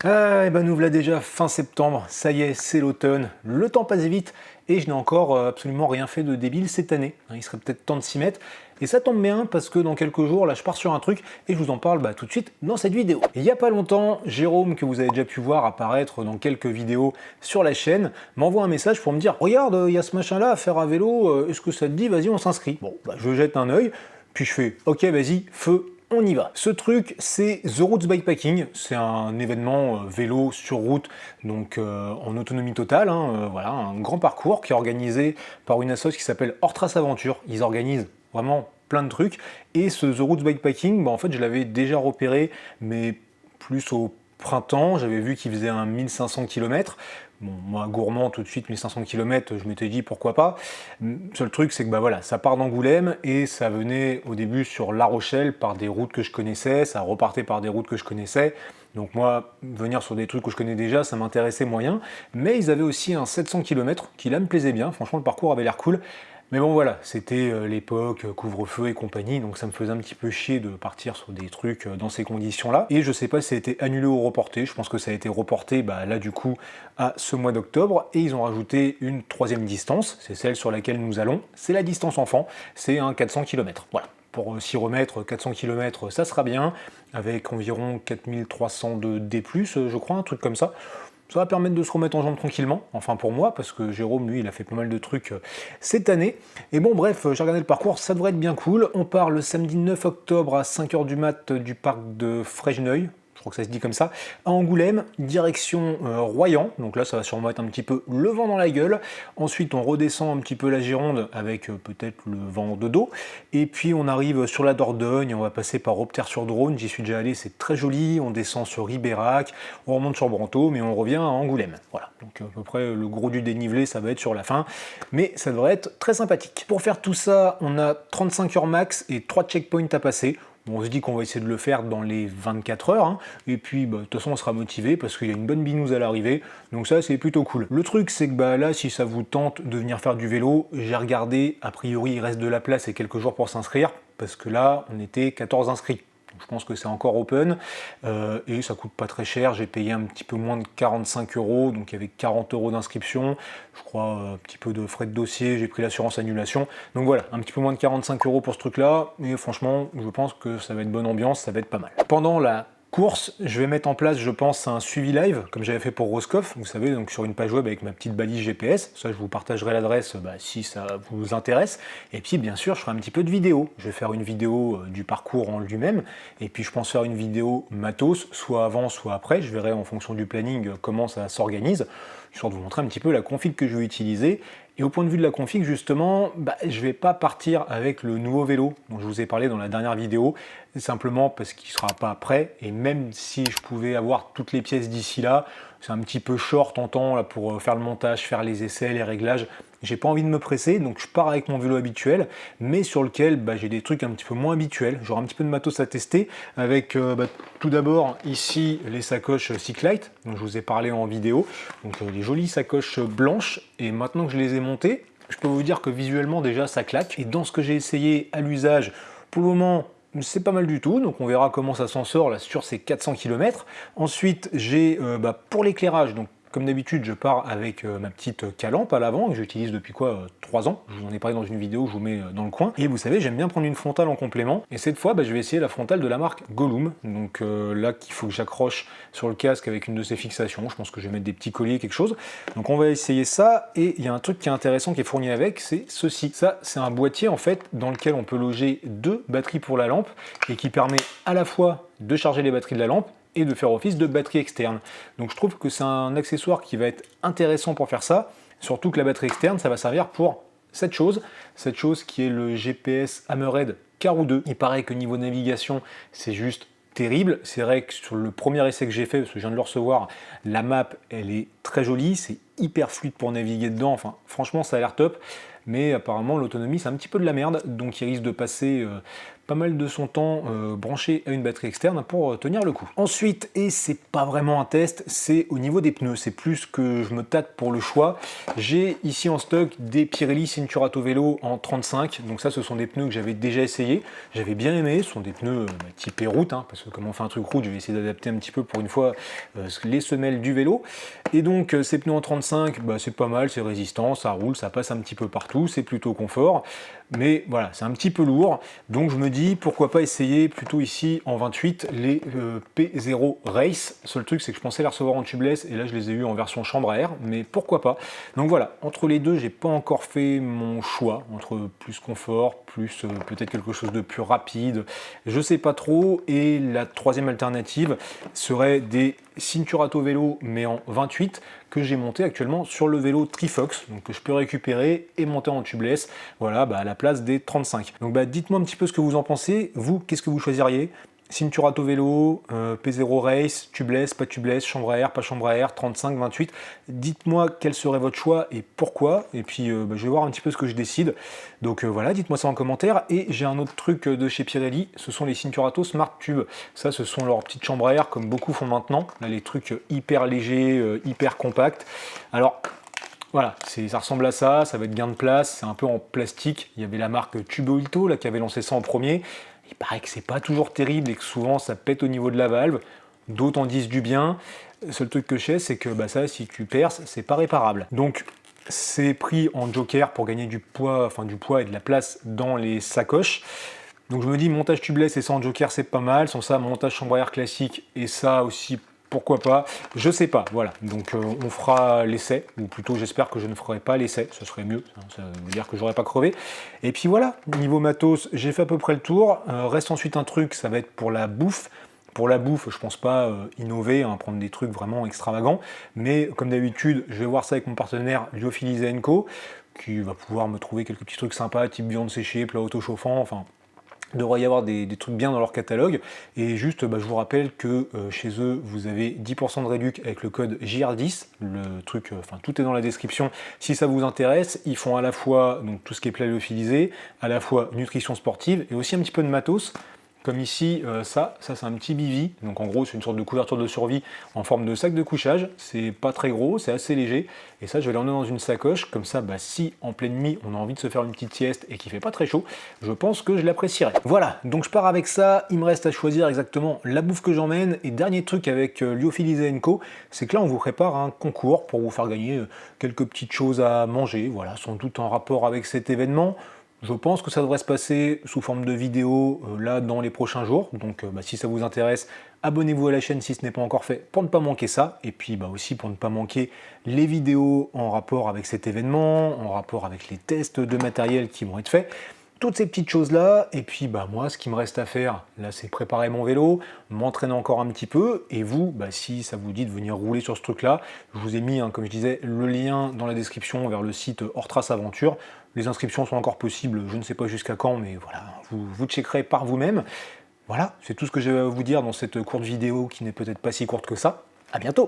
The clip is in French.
Ah, et ben nous voilà déjà fin septembre, ça y est, c'est l'automne, le temps passe vite et je n'ai encore absolument rien fait de débile cette année. Il serait peut-être temps de s'y mettre. Et ça tombe bien parce que dans quelques jours, là je pars sur un truc et je vous en parle tout de suite dans cette vidéo. Et il n'y a pas longtemps, Jérôme, que vous avez déjà pu voir apparaître dans quelques vidéos sur la chaîne, m'envoie un message pour me dire «Regarde, il y a ce machin-là à faire à vélo, est-ce que ça te dit? Vas-y, on s'inscrit». Bon, je jette un œil, puis je fais «Ok, vas-y, feu, on y va». Ce truc, c'est The Roots Bikepacking. C'est un événement vélo sur route, donc en autonomie totale. Voilà, un grand parcours qui est organisé par une association qui s'appelle Hors Trace Aventure. Ils organisent vraiment plein de trucs. Et ce The Roots Bikepacking, en fait, je l'avais déjà repéré, mais plus au printemps. J'avais vu qu'il faisait un 1500 km. Bon, moi, gourmand, tout de suite, 1500 km, je m'étais dit pourquoi pas. Le seul truc, c'est que voilà, ça part d'Angoulême et ça venait au début sur La Rochelle par des routes que je connaissais, ça repartait par des routes que je connaissais. Donc moi, venir sur des trucs que je connais déjà, ça m'intéressait moyen. Mais ils avaient aussi un 700 km qui là me plaisait bien. Franchement, le parcours avait l'air cool. Mais bon voilà, c'était l'époque couvre-feu et compagnie, donc ça me faisait un petit peu chier de partir sur des trucs dans ces conditions-là. Et je sais pas si ça a été annulé ou reporté, je pense que ça a été reporté là du coup à ce mois d'octobre, et ils ont rajouté une troisième distance, c'est celle sur laquelle nous allons, c'est la distance enfant, c'est un 400 km. Voilà. Pour s'y remettre, 400 km, ça sera bien, avec environ 4300 de D+, je crois, un truc comme ça. Ça va permettre de se remettre en jambes tranquillement, enfin pour moi, parce que Jérôme, lui, il a fait pas mal de trucs cette année. Et bon, bref, j'ai regardé le parcours, ça devrait être bien cool. On part le samedi 9 octobre à 5h du mat du parc de Fresneuil, je crois que ça se dit comme ça, à Angoulême, direction Royan. Donc là, ça va sûrement être un petit peu le vent dans la gueule. Ensuite, on redescend un petit peu la Gironde avec peut-être le vent de dos. Et puis, on arrive sur la Dordogne, on va passer par Opter-sur-Drône. J'y suis déjà allé, c'est très joli. On descend sur Ribérac, on remonte sur Brantôme et on revient à Angoulême. Voilà, donc à peu près le gros du dénivelé, ça va être sur la fin. Mais ça devrait être très sympathique. Pour faire tout ça, on a 35 heures max et 3 checkpoints à passer. Bon, on se dit qu'on va essayer de le faire dans les 24 heures, et puis de toute façon on sera motivé parce qu'il y a une bonne binouse à l'arrivée, donc ça c'est plutôt cool. Le truc c'est que là, si ça vous tente de venir faire du vélo, j'ai regardé, a priori il reste de la place et quelques jours pour s'inscrire, parce que là on était 14 inscrits. Je pense que c'est encore open et ça coûte pas très cher. J'ai payé un petit peu moins de 45 euros, donc il y avait 40 euros d'inscription. Je crois un petit peu de frais de dossier, j'ai pris l'assurance annulation. Donc voilà, un petit peu moins de 45 euros pour ce truc-là. Et franchement, je pense que ça va être bonne ambiance, ça va être pas mal. Pendant la course, je vais mettre en place, je pense, un suivi live, comme j'avais fait pour Roscoff, vous savez, donc sur une page web avec ma petite balise GPS. Ça, je vous partagerai l'adresse si ça vous intéresse. Et puis, bien sûr, je ferai un petit peu de vidéo. Je vais faire une vidéo du parcours en lui-même, et puis je pense faire une vidéo matos, soit avant, soit après. Je verrai en fonction du planning comment ça s'organise, histoire de vous montrer un petit peu la config que je vais utiliser. Et au point de vue de la config, justement, je ne vais pas partir avec le nouveau vélo dont je vous ai parlé dans la dernière vidéo, simplement parce qu'il ne sera pas prêt, et même si je pouvais avoir toutes les pièces d'ici là, c'est un petit peu short en temps là, pour faire le montage, faire les essais, les réglages. J'ai pas envie de me presser, donc je pars avec mon vélo habituel, mais sur lequel j'ai des trucs un petit peu moins habituels. J'aurai un petit peu de matos à tester, avec tout d'abord ici les sacoches Cyclite, dont je vous ai parlé en vidéo. Donc des jolies sacoches blanches, et maintenant que je les ai montées, je peux vous dire que visuellement déjà ça claque. Et dans ce que j'ai essayé à l'usage, pour le moment, c'est pas mal du tout, donc on verra comment ça s'en sort là sur ces 400 km. Ensuite, j'ai pour l'éclairage, donc comme d'habitude, je pars avec ma petite calampe à l'avant, que j'utilise depuis 3 ans. Je vous en ai parlé dans une vidéo, je vous mets dans le coin. Et vous savez, j'aime bien prendre une frontale en complément. Et cette fois, je vais essayer la frontale de la marque Gollum. Donc là, qu'il faut que j'accroche sur le casque avec une de ces fixations. Je pense que je vais mettre des petits colliers, quelque chose. Donc on va essayer ça. Et il y a un truc qui est intéressant qui est fourni avec, c'est ceci. Ça, c'est un boîtier en fait dans lequel on peut loger 2 batteries pour la lampe et qui permet à la fois de charger les batteries de la lampe et de faire office de batterie externe. Donc je trouve que c'est un accessoire qui va être intéressant pour faire ça, surtout que la batterie externe, ça va servir pour cette chose qui est le GPS Hammerhead Karoo 2. Il paraît que niveau navigation, c'est juste terrible. C'est vrai que sur le premier essai que j'ai fait, parce que je viens de le recevoir, la map, elle est très jolie, c'est hyper fluide pour naviguer dedans, enfin franchement ça a l'air top, mais apparemment l'autonomie c'est un petit peu de la merde, donc il risque de passer pas mal de son temps branché à une batterie externe pour tenir le coup. Ensuite, et c'est pas vraiment un test, c'est au niveau des pneus, c'est plus que je me tâte pour le choix. J'ai ici en stock des Pirelli Cinturato Vélo en 35, donc ça ce sont des pneus que j'avais déjà essayé, j'avais bien aimé, ce sont des pneus typés route, hein, parce que comme on fait un truc route, je vais essayer d'adapter un petit peu pour une fois les semelles du vélo. Et donc ces pneus en 35, c'est pas mal, c'est résistant, ça roule, ça passe un petit peu partout, c'est plutôt confort, mais voilà, c'est un petit peu lourd, donc je me dis pourquoi pas essayer plutôt ici en 28 les P0 Race. Seul truc c'est que je pensais les recevoir en tubeless et là je les ai eu en version chambre à air, mais pourquoi pas. Donc voilà, entre les deux j'ai pas encore fait mon choix, entre plus confort, plus peut-être quelque chose de plus rapide, je sais pas trop. Et la troisième alternative serait des Cinturato Vélo mais en 28 que j'ai monté actuellement sur le vélo Trifox, donc que je peux récupérer et monter en tubeless, voilà, à la place des 35. Donc dites-moi un petit peu ce que vous en pensez, vous, qu'est-ce que vous choisiriez? Cinturato Vélo, P0 Race, tubeless, pas tubeless, chambre à air, pas chambre à air, 35, 28. Dites-moi quel serait votre choix et pourquoi. Et puis je vais voir un petit peu ce que je décide. Donc voilà, dites-moi ça en commentaire. Et j'ai un autre truc de chez Pirelli, ce sont les Cinturato Smart Tube. Ça, ce sont leurs petites chambres à air comme beaucoup font maintenant. Là, les trucs hyper légers, hyper compacts. Alors, voilà, ça ressemble à ça, ça va être gain de place, c'est un peu en plastique. Il y avait la marque Tubolito là, qui avait lancé ça en premier. Il paraît que c'est pas toujours terrible et que souvent ça pète au niveau de la valve. D'autres en disent du bien. Le seul truc que je sais, c'est que ça, si tu perces, c'est pas réparable. Donc, c'est pris en joker pour gagner du poids et de la place dans les sacoches. Donc je me dis, montage tubeless et ça en joker, c'est pas mal. Sans ça, montage chambre à air classique et ça aussi, pourquoi pas, je sais pas, voilà. Donc on fera l'essai, ou plutôt j'espère que je ne ferai pas l'essai, ce serait mieux, ça veut dire que j'aurais pas crevé. Et puis voilà, niveau matos, j'ai fait à peu près le tour. Reste ensuite un truc, ça va être pour la bouffe. Pour la bouffe, je pense pas innover, prendre des trucs vraiment extravagants, mais comme d'habitude, je vais voir ça avec mon partenaire Lyophilisé & Co, qui va pouvoir me trouver quelques petits trucs sympas, type viande séchée, plat auto-chauffant, enfin... Il devrait y avoir des trucs bien dans leur catalogue. Et juste, je vous rappelle que chez eux, vous avez 10% de réduc avec le code JR10. Le truc, tout est dans la description. Si ça vous intéresse, ils font à la fois donc, tout ce qui est plat lyophilisé, à la fois nutrition sportive et aussi un petit peu de matos. Comme ici, ça c'est un petit bivy, donc en gros c'est une sorte de couverture de survie en forme de sac de couchage, c'est pas très gros, c'est assez léger, et ça je vais l'emmener dans une sacoche, comme ça si en pleine nuit on a envie de se faire une petite sieste et qu'il fait pas très chaud, je pense que je l'apprécierai. Voilà, donc je pars avec ça, il me reste à choisir exactement la bouffe que j'emmène, et dernier truc avec Lyophilisé & Co, c'est que là on vous prépare un concours pour vous faire gagner quelques petites choses à manger, voilà, sans doute en rapport avec cet événement. Je pense que ça devrait se passer sous forme de vidéo là dans les prochains jours. Donc si ça vous intéresse, abonnez-vous à la chaîne si ce n'est pas encore fait pour ne pas manquer ça. Et puis aussi pour ne pas manquer les vidéos en rapport avec cet événement, en rapport avec les tests de matériel qui vont être faits. Toutes ces petites choses-là, et puis moi, ce qui me reste à faire, là, c'est préparer mon vélo, m'entraîner encore un petit peu, et vous, si ça vous dit de venir rouler sur ce truc-là, je vous ai mis, comme je disais, le lien dans la description vers le site Hors Trace Aventure. Les inscriptions sont encore possibles, je ne sais pas jusqu'à quand, mais voilà, vous checkerez par vous-même. Voilà, c'est tout ce que j'ai à vous dire dans cette courte vidéo qui n'est peut-être pas si courte que ça. À bientôt!